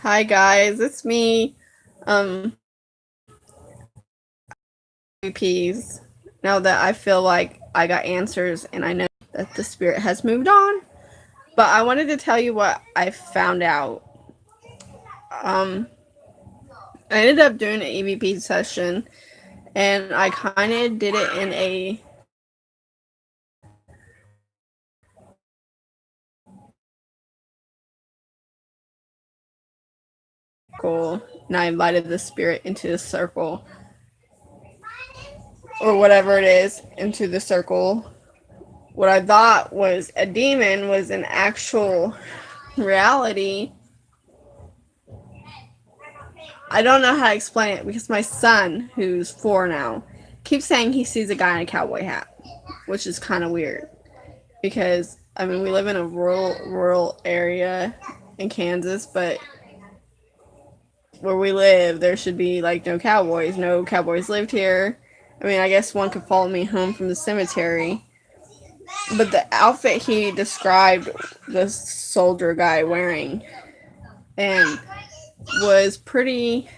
Hi guys, it's me. VPs. Now that I feel like I got answers and I know that the spirit has moved on. But I wanted to tell you what I found out. Um I ended up doing an EVP session and I kinda did it in a circle, and I invited the spirit into the circle. Or whatever it is, into the circle. What I thought was a demon was an actual reality. I don't know how to explain it because my son, who's 4 now, keeps saying he sees a guy in a cowboy hat, which is kind of weird because I mean we live in a rural area in Kansas, but where we live there should be like no cowboys. No cowboys lived here. I mean, I guess one could follow me home from the cemetery, but the outfit he described the soldier guy wearing and was pretty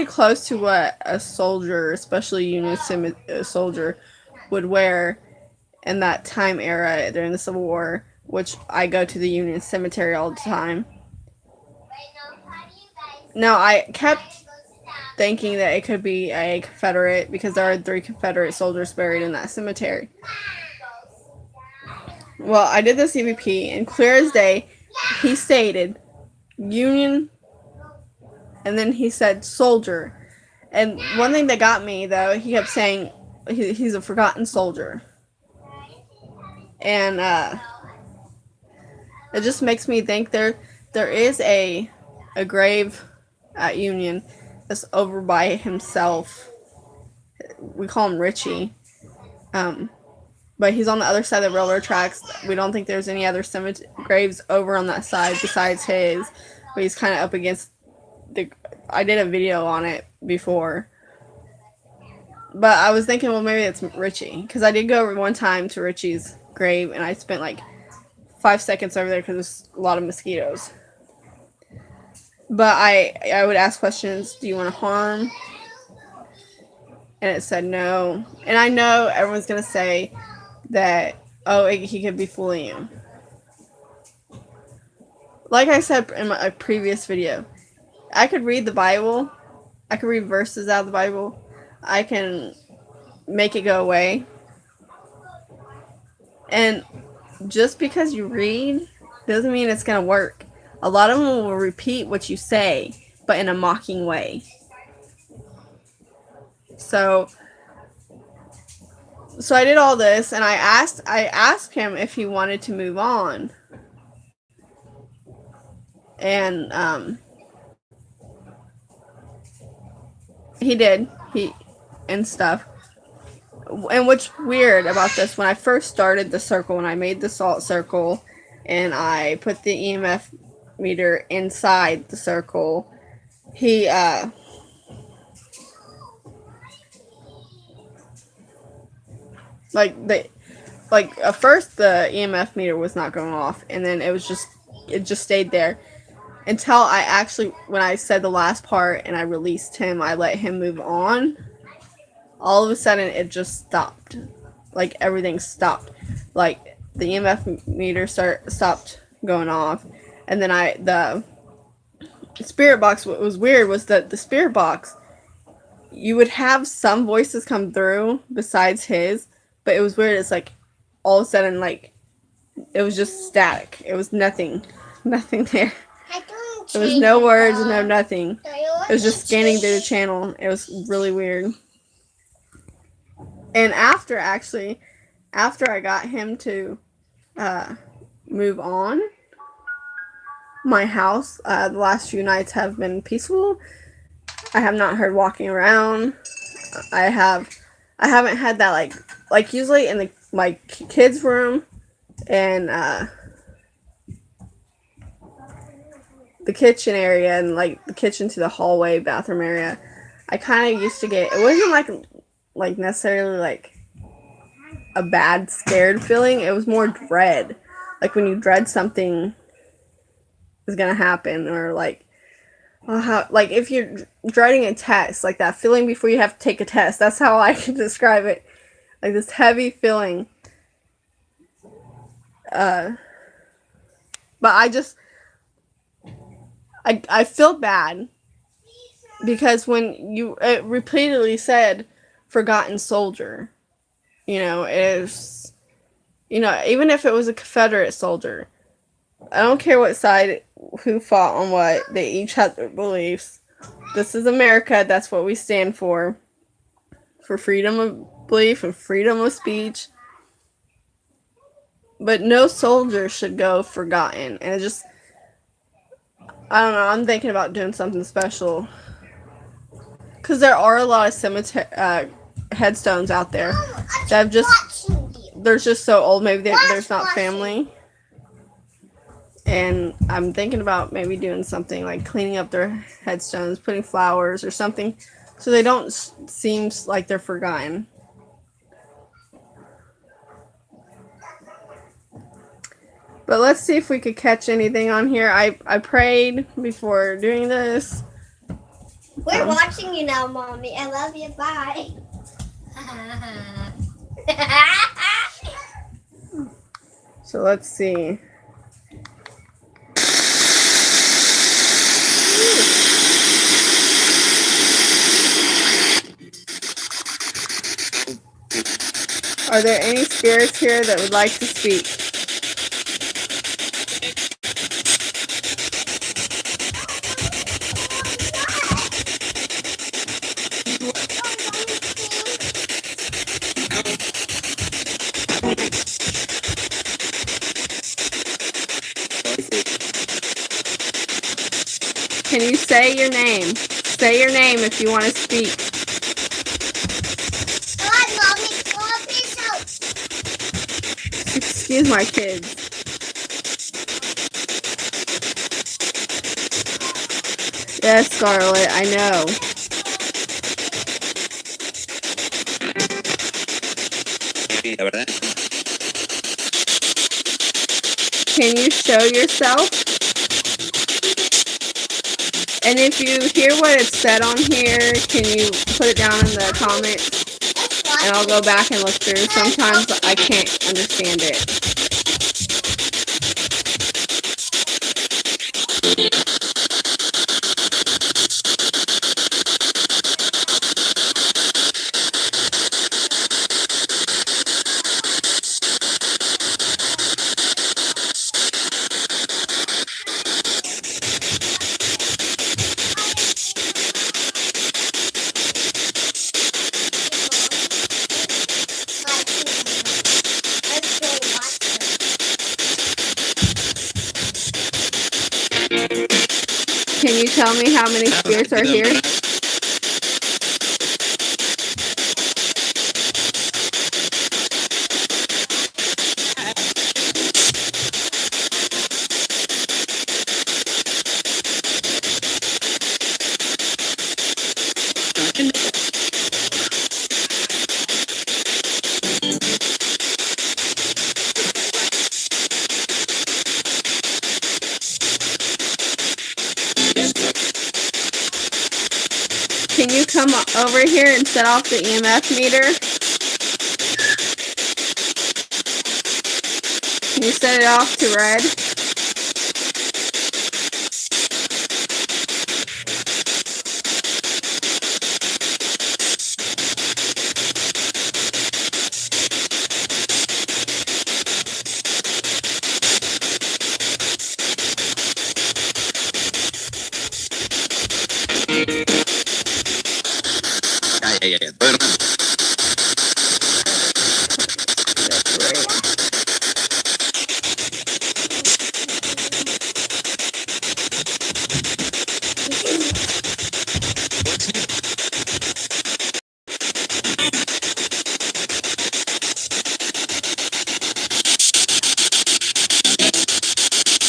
close to what a soldier, especially Union soldier, would wear in that time era during the Civil War, which I go to the Union Cemetery all the time. Now, I kept thinking that it could be a Confederate because there are 3 Confederate soldiers buried in that cemetery. Well, I did the CVP, and clear as day, he stated Union, and then he said soldier. And one thing that got me, though, he kept saying he's a forgotten soldier. And it just makes me think there is a grave at Union that's over by himself. We call him Richie. But he's on the other side of the railroad tracks. We don't think there's any other graves over on that side besides his. But he's kind of up against the. I did a video on it before. But I was thinking, well, maybe it's Richie. Because I did go one time to Richie's grave and I spent like 5 seconds over there because there's a lot of mosquitoes. But I would ask questions. Do you want to harm? And it said no. And I know everyone's going to say that, oh, he could be fooling you. Like I said in my previous video, I could read the Bible. I could read verses out of the Bible. I can make it go away. And just because you read doesn't mean it's going to work. A lot of them will repeat what you say, but in a mocking way. So I did all this, and I asked him if he wanted to move on, and he did. And stuff. And what's weird about this, when I first started the circle, when I made the salt circle, and I put the EMF meter inside the circle, he at first the EMF meter was not going off, and then it just stayed there until I actually, when I said the last part and I released him, I let him move on. All of a sudden it just stopped. Like everything stopped. Like the EMF meter stopped going off, and then the spirit box. What was weird was that the spirit box, you would have some voices come through besides his, but it was weird. It's like all of a sudden, like it was just static. It was nothing there. There was no words, no nothing. It was just scanning through the channel. It was really weird. And after I got him to move on, my house, the last few nights have been peaceful. I have not heard walking around. I haven't had that like usually in my kids' room and the kitchen area and like the kitchen to the hallway bathroom area. I kind of used to get, it wasn't like necessarily like a bad scared feeling. It was more dread, like when you dread something is gonna happen, or like, oh, how, like if you're dreading a test, like that feeling before you have to take a test. That's how I can describe it. Like this heavy feeling. But I feel bad because when you it repeatedly said forgotten soldier, you know, is, you know, even if it was a Confederate soldier, I don't care what side, who fought on what, they each had their beliefs. This is America, that's what we stand for freedom of belief and freedom of speech. But no soldier should go forgotten. And it just, I don't know, I'm thinking about doing something special. Because there are a lot of cemetery headstones out there that have just, they're just so old, maybe there's not family. And I'm thinking about maybe doing something like cleaning up their headstones, putting flowers or something, so they don't seem like they're forgotten. But let's see if we could catch anything on here. I prayed before doing this. We're watching you now, Mommy. I love you. Bye. So let's see. Are there any spirits here that would like to speak? Can you say your name? Say your name if you want to speak. Excuse my kids. Yes, Scarlett, I know. Can you show yourself? And if you hear what it said on here, can you put it down in the comments? And I'll go back and look through. Sometimes I can't understand it. Can you tell me how many spirits are here? Can you come over here and set off the EMF meter? Can you set it off to red? Yeah. That's great.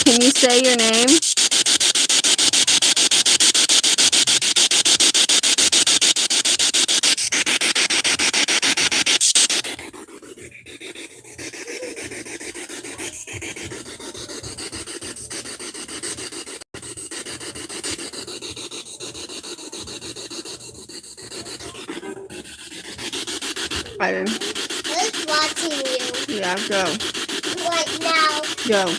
Can you say your name? Aiden. Who's watching you Yeah, go. right now? Go.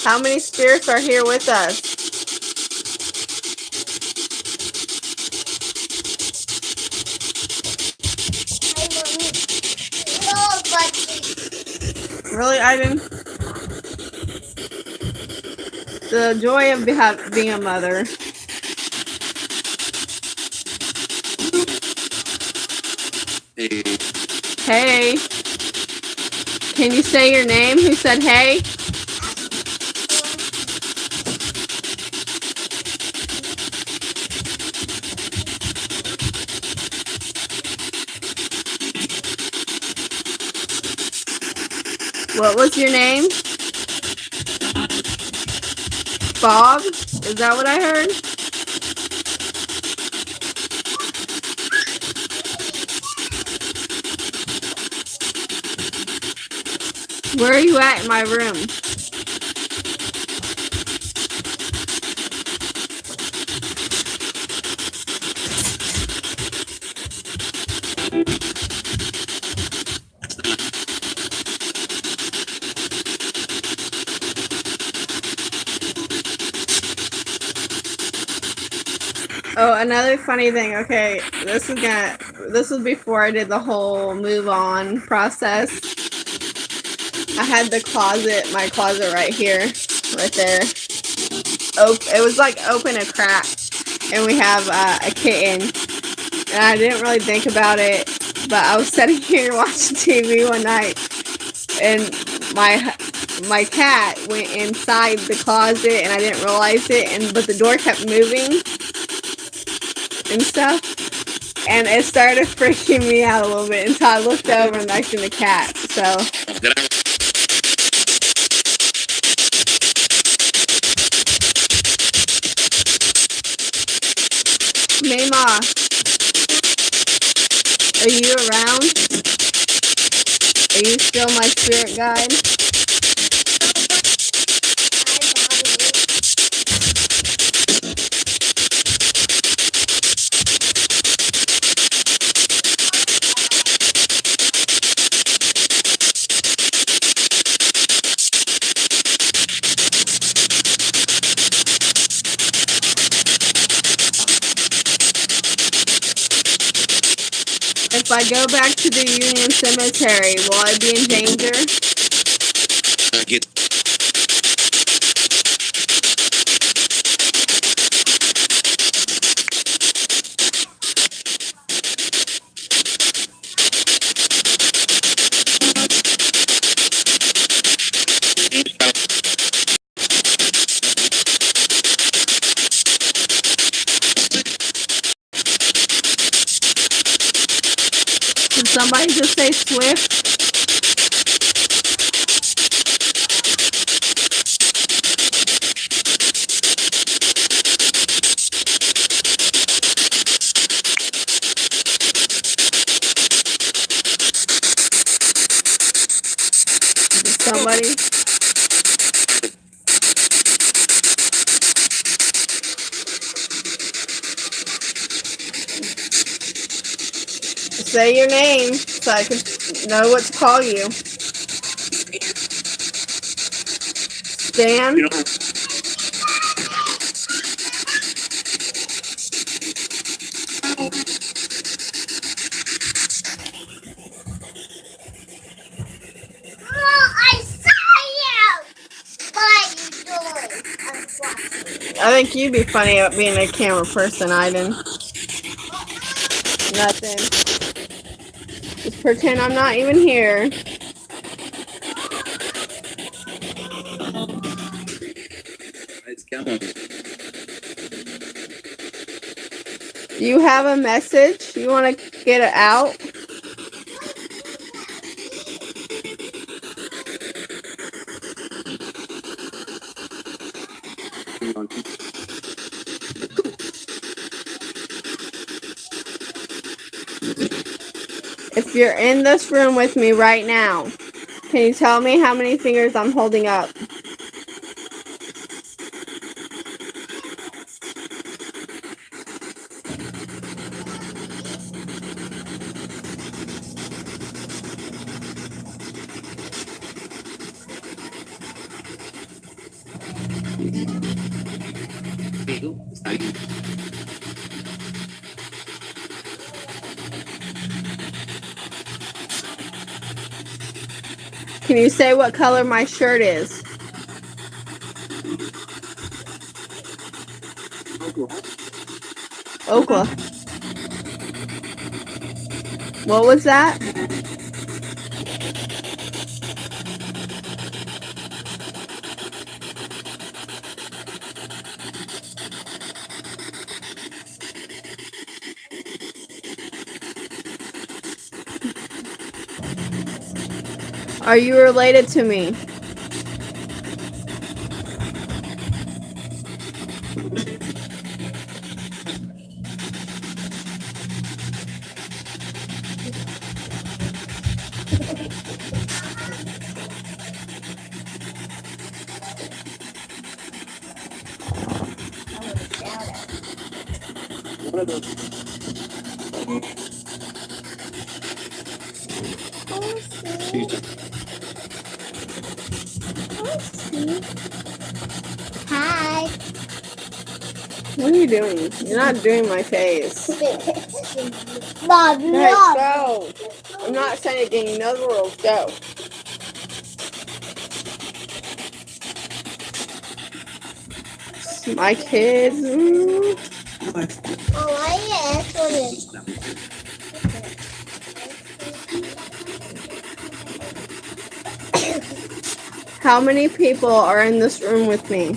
How many spirits are here with us? Really, Ivan? The joy of being a mother. Hey, Hey. Can you say your name? Who said hey? What was your name? Bob? Is that what I heard? Where are you at in my room? Oh, another funny thing. Okay, this was before I did the whole move on process. I had my closet right here, right there. It was like open a crack, and we have a kitten. And I didn't really think about it, but I was sitting here watching TV one night, and my cat went inside the closet, and I didn't realize it. But the door kept moving and stuff, and it started freaking me out a little bit until I looked over and I seen the cat. So did I? Mama, are you around? Are you still my spirit guide? If I go back to the Union Cemetery, will I be in danger? Get Did somebody just say Swift? Did somebody? Say your name so I can know what to call you. Stan? you know, I saw you! What are you doing? I'm watching. I think you'd be funny at being a camera person, Ivan. Nothing. Just pretend I'm not even here. it's coming. Do you have a message? You want to get it out? if you're in this room with me right now, can you tell me how many fingers I'm holding up? Pero está bien. Can you say what color my shirt is? Okla. What was that? Are you related to me? Hi. What are you doing? You're not doing my face. Mom, Alright, no. go. I'm not saying anything. You know the rules. Go. My kids. Oh, I asked for this. How many people are in this room with me?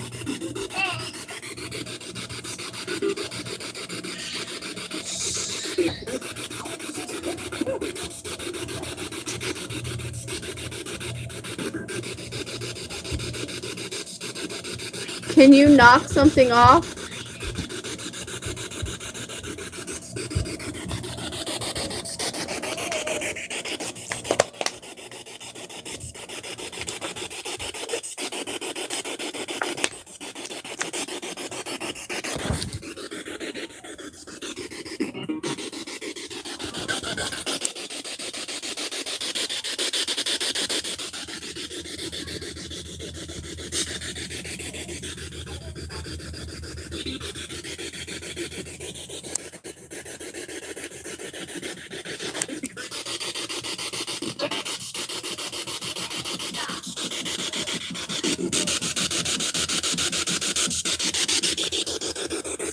Can you knock something off?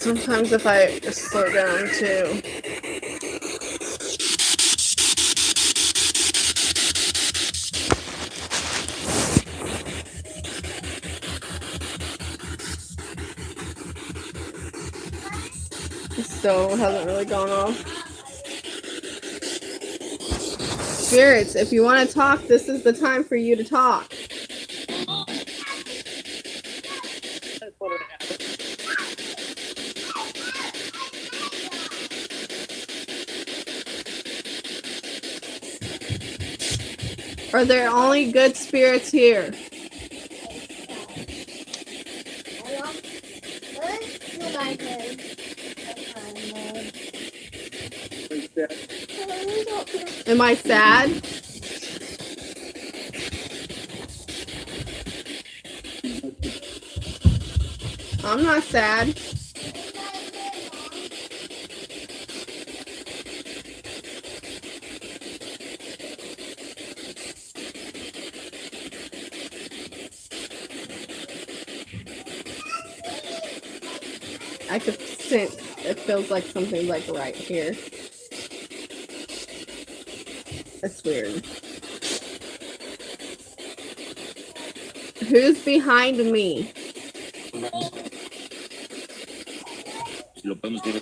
Sometimes if I slow down too. So it hasn't really gone off. Spirits, if you want to talk, this is the time for you to talk. Are there only good spirits here? Am I sad? I'm not sad. I could sense it feels like something's like right here. It's weird. Who's behind me? Si lo podemos ver.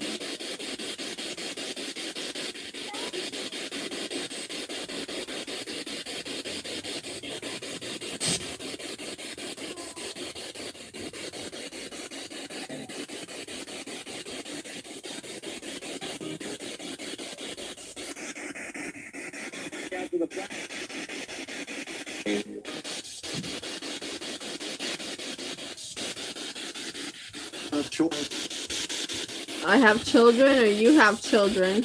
I have children or you have children.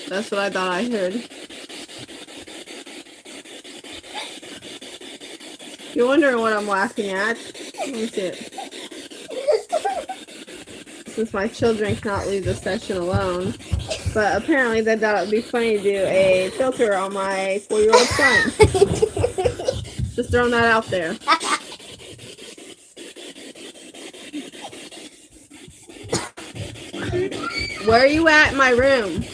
That's what I thought I heard. You're wondering what I'm laughing at. Let me see it. Since my children cannot leave the session alone. But apparently they thought it would be funny to do a filter on my 4-year-old son. Just throwing that out there. Where are you at in my room?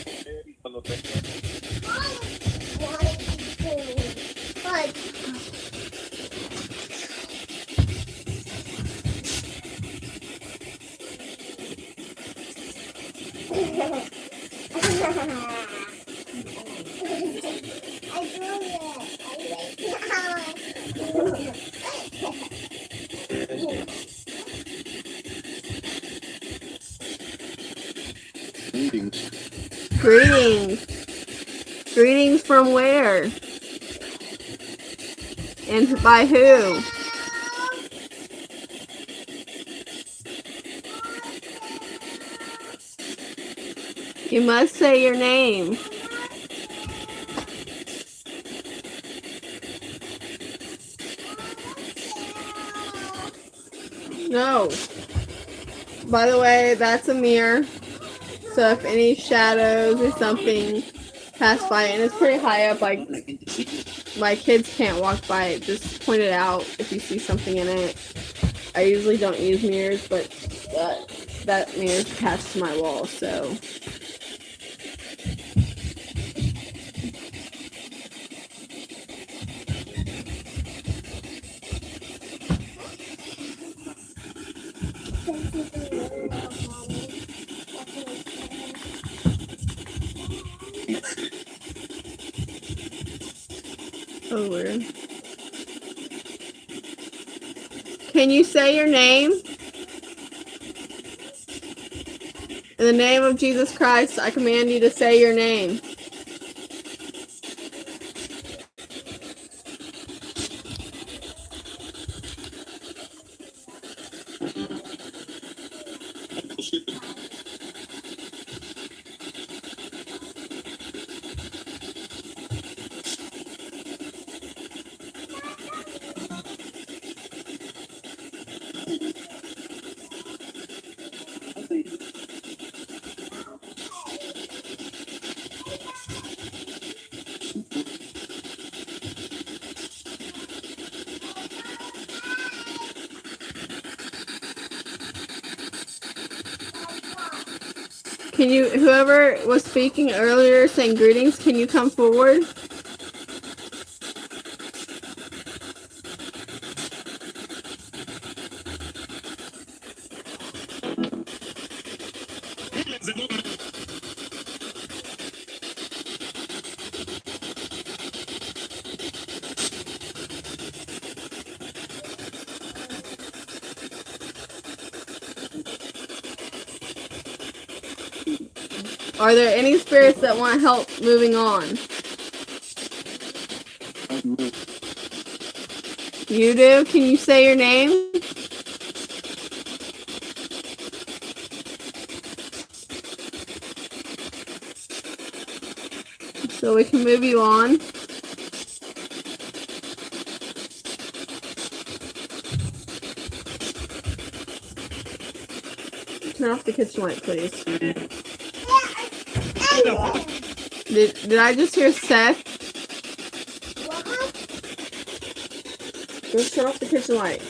Greetings. Greetings from where? And by who? You must say your name. No. By the way, that's a mirror. So if any shadows or something pass by, and it's pretty high up, like my kids can't walk by it, just point it out if you see something in it. I usually don't use mirrors, but that mirror's attached to my wall, so. Oh, weird. Can you say your name? In the name of Jesus Christ, I command you to say your name. Can you, whoever was speaking earlier saying greetings, can you come forward? Are there any spirits that want help moving on? You do? Can you say your name? So we can move you on. Turn off the kitchen light, please. Did I just hear Seth? Just turn off the kitchen light.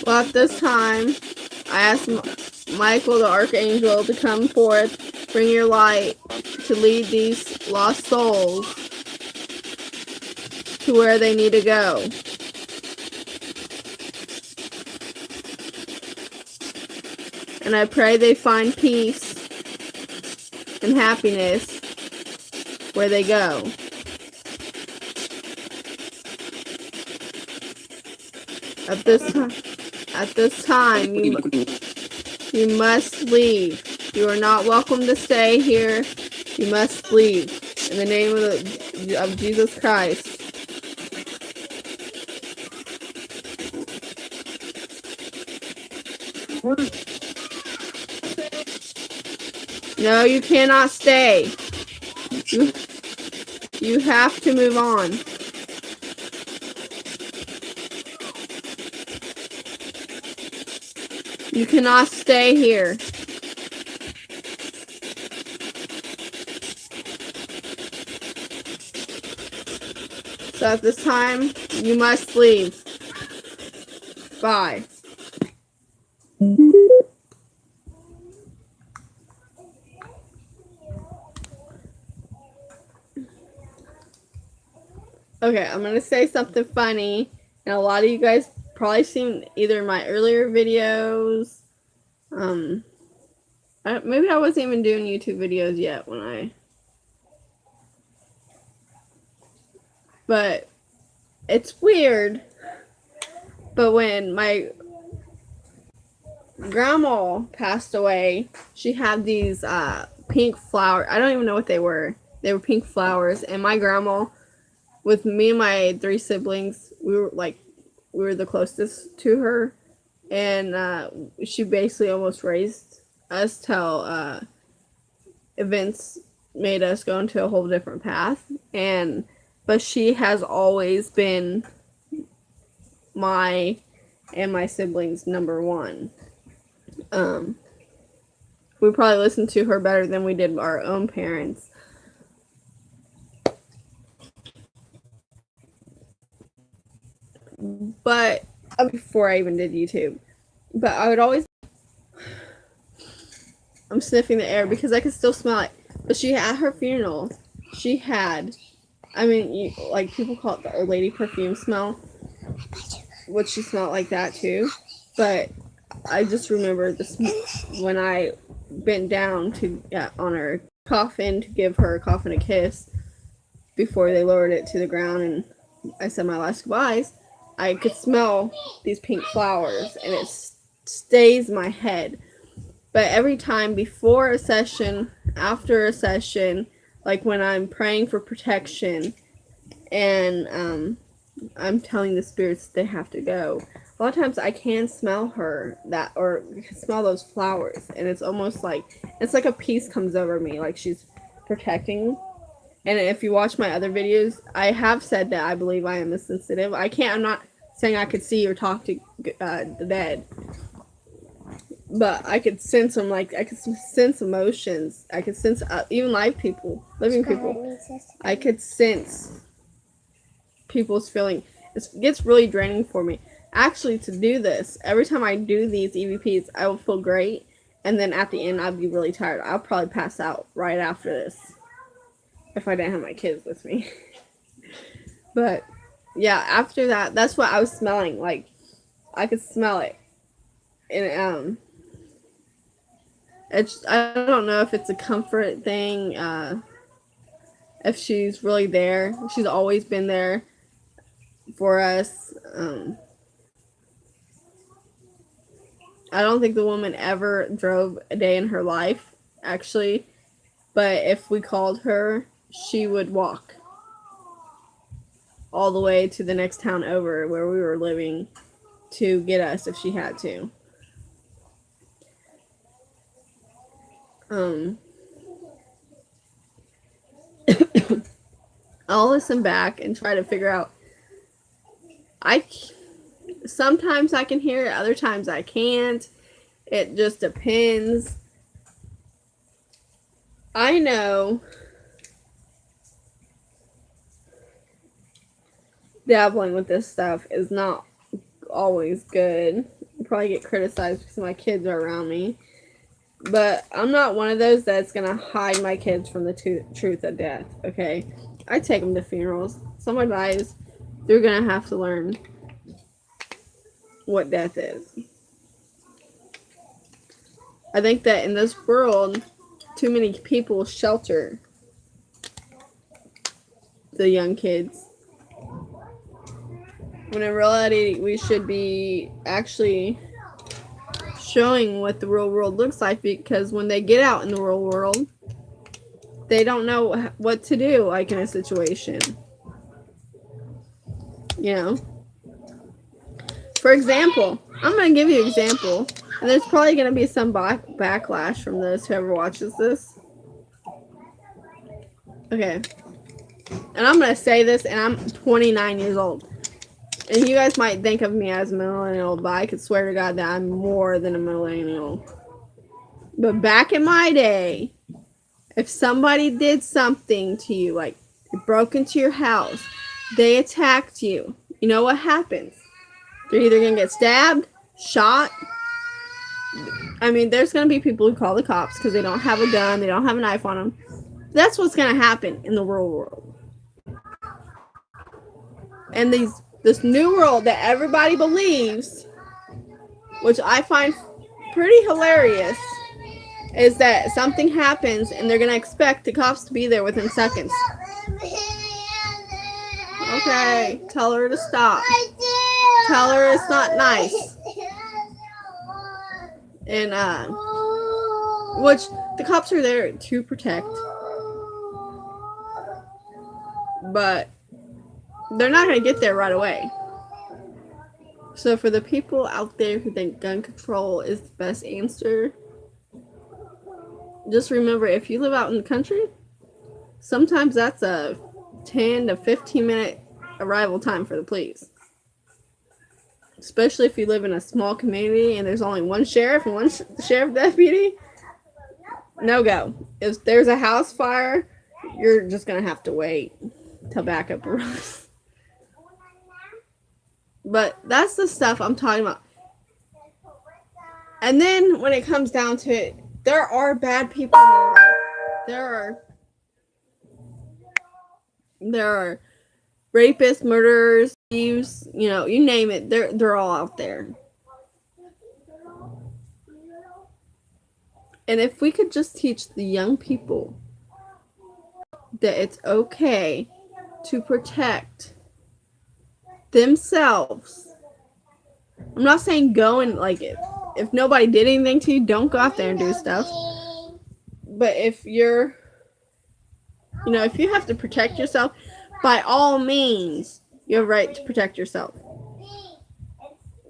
Well, at this time, I asked Michael the Archangel to come forth, bring your light to lead these lost souls to where they need to go. And I pray they find peace and happiness where they go. At this time, you must leave. You are not welcome to stay here. You must leave. In the name of Jesus Christ. No, you cannot stay. You have to move on. You cannot stay here. So at this time, you must leave. Bye. Okay, I'm gonna say something funny, and a lot of you guys probably seen either my earlier videos. Maybe I wasn't even doing YouTube videos yet when I. But it's weird. But when my grandma passed away, she had these pink flowers. I don't even know what they were. They were pink flowers, and my grandma, with me and my 3 siblings, we were the closest to her, and she basically almost raised us till events made us go into a whole different path. But she has always been my and my siblings number one. We probably listened to her better than we did our own parents. But before I even did YouTube, but I would always. I'm sniffing the air because I can still smell it. But she, at her funeral, she had, like people call it the old lady perfume smell, which she smelled like that too. But I just remember this when I bent down to on her coffin to give her coffin a kiss before they lowered it to the ground, and I said my last goodbyes. I could smell these pink flowers, and it stays in my head. But every time before a session, after a session, like when I'm praying for protection and I'm telling the spirits they have to go, a lot of times I can smell or smell those flowers, and it's almost like it's like a peace comes over me, like she's protecting. And if you watch my other videos, I have said that I believe I am a sensitive. I'm not saying I could see or talk to the dead, but I could sense them. Like I could sense emotions. I could sense even living people. I could sense people's feeling. It gets really draining for me. Actually, to do this, every time I do these EVPs, I will feel great, and then at the end, I'll be really tired. I'll probably pass out right after this if I didn't have my kids with me. But yeah, after that, that's what I was smelling. Like I could smell it, and I don't know if it's a comfort thing. If she's really there, she's always been there for us. I don't think the woman ever drove a day in her life, actually. But if we called her, she would walk all the way to the next town over where we were living to get us if she had to. I'll listen back and try to figure out. Sometimes I can hear it, other times I can't. It just depends. I know dabbling with this stuff is not always good. I probably get criticized because my kids are around me. But I'm not one of those that's going to hide my kids from the truth of death, okay? I take them to funerals. Someone dies, they're going to have to learn what death is. I think that in this world, too many people shelter the young kids, when in reality we should be actually showing what the real world looks like, because when they get out in the real world, they don't know what to do, like in a situation. You know? For example, I'm going to give you an example. And there's probably going to be some backlash from those whoever watches this. Okay. And I'm going to say this, and I'm 29 years old. And you guys might think of me as a millennial, but I could swear to God that I'm more than a millennial. But back in my day, if somebody did something to you, like broke into your house, they attacked you, you know what happens? They're either going to get stabbed, shot. I mean, there's going to be people who call the cops because they don't have a gun, they don't have a knife on them. That's what's going to happen in the real world. And this new world that everybody believes, which I find pretty hilarious, is that something happens and they're going to expect the cops to be there within seconds. Okay, tell her to stop. Tell her it's not nice. And, which the cops are there to protect. But they're not going to get there right away. So for the people out there who think gun control is the best answer, just remember, if you live out in the country, sometimes that's a 10 to 15 minute arrival time for the police. Especially if you live in a small community and there's only one sheriff and one sheriff deputy. No go. If there's a house fire, you're just going to have to wait till backup arrives. But that's the stuff I'm talking about. And then when it comes down to it, there are bad people in the world. There are rapists, murderers, thieves, you know, you name it. They're all out there. And if we could just teach the young people that it's okay to protect themselves. I'm not saying go and like if nobody did anything to you, don't go out there and do stuff. But if you're, you know, if you have to protect yourself, by all means, you have a right to protect yourself.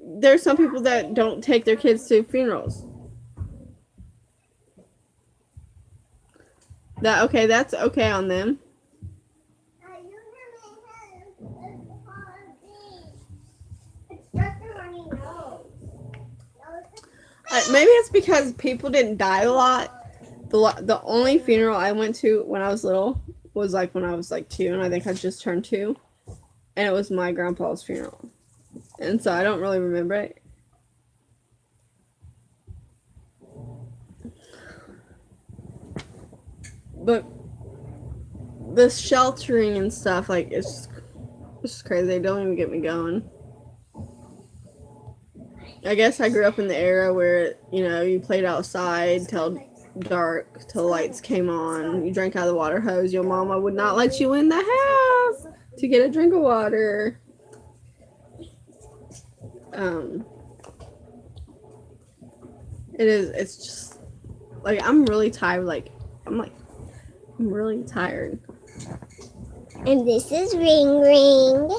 There's some people that don't take their kids to funerals. That's okay on them. Maybe it's because people didn't die a lot. The only funeral I went to when I was little was like when I was like 2, and I think I just turned 2, and it was my grandpa's funeral, and so I don't really remember it. But the sheltering and stuff, like it's just crazy. They don't even get me going. I guess I grew up in the era where, you know, you played outside till dark, till lights came on. You drank out of the water hose. Your mama would not let you in the house to get a drink of water. It's just, like, I'm really tired. I'm really tired. And this is Ring Ring.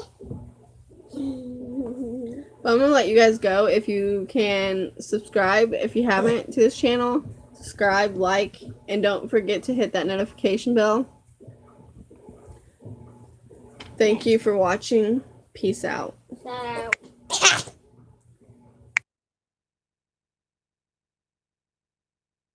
But I'm going to let you guys go. If you can subscribe, if you haven't, to this channel, subscribe, like, and don't forget to hit that notification bell. Thank you for watching. Peace out. So.